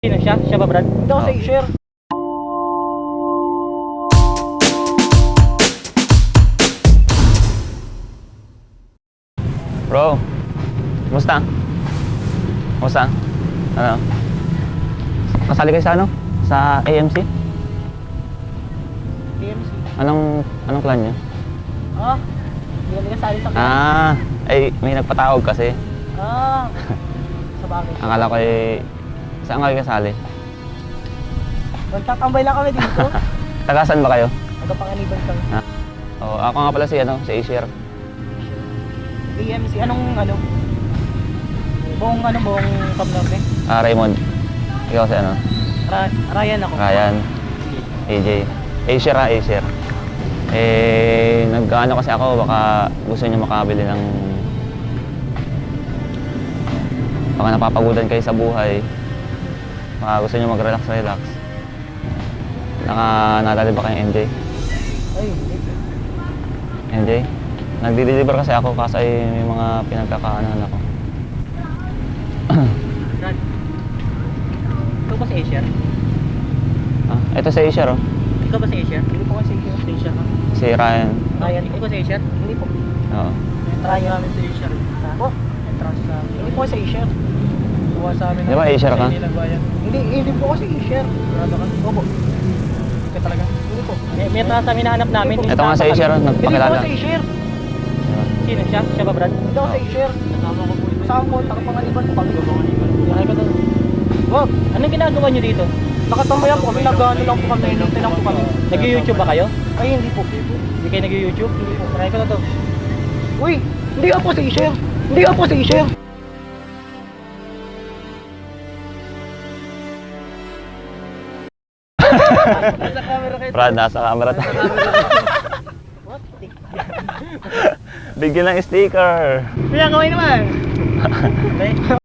Sino siya? Siya ba, Brad? Hindi ako sa i-share. Bro, kumusta? Kumusta? Ano? Kasali kayo sa ano? Sa AMC? PMC. Anong clan niyo? Ah, hindi kami kasali sa kanya. Ay may nagpatawag kasi. Sa bakit? Akala ko saan kayo kasali? Magtatambay lang kami dito. Tagasan ba kayo? Magkapanganiban kami. Oo, ako nga pala si Asher. PMC, anong buong pamilya? Raymond. Ikaw si ano? Ryan ako. Ryan. AJ. Asher. Nag-ano kasi ako, baka gusto niyo makabili ng... Baka napapagudan kayo sa buhay. Baka gusto niyo mag-relax. Nadali ba kayong MJ? Ay, hindi. MJ? Nagdi-deliver kasi ako kasi may mga pinagkakaanahan ako. Brad. Ikaw ba si Asher? Ito si Asher, oh. Ikaw ba si Asher? Hindi po kasi si Asher. Si Ryan. Ryan, ikaw ba si Asher? Hindi po. Oo. Ryan namin si Asher. Po? Entrance namin. Hindi po si Asher. Kuha sa amin. Di ba Asher ka? Hindi po kasi Asher. Brado ka? Opo. Ikaw talaga? Hindi po. May taas kami nahanap namin. Ito nga si Asher, oh. Hindi po Nagpakilala. kasi Asher. Sino siya? Siya ba, Brad? Hindi ako sa i-share. Kasama ko po ito. Kasama ko, nakapangaliban po kami. Tinay ko to. Wag, Anong ginagawa niyo dito? nakatambayan po kami, nag-ano lang po kami, hinintay lang po kami. Nag-YouTube ba kayo? Ay, hindi po. Hindi kayo nag-YouTube? Hindi po. Try ko na to. Uy, hindi ako sa i-share. Hindi ako sa i-share. Nasa camera kayo. Brad, nasa camera tayo. What? Bigyan ng sticker. Kaya gawin naman.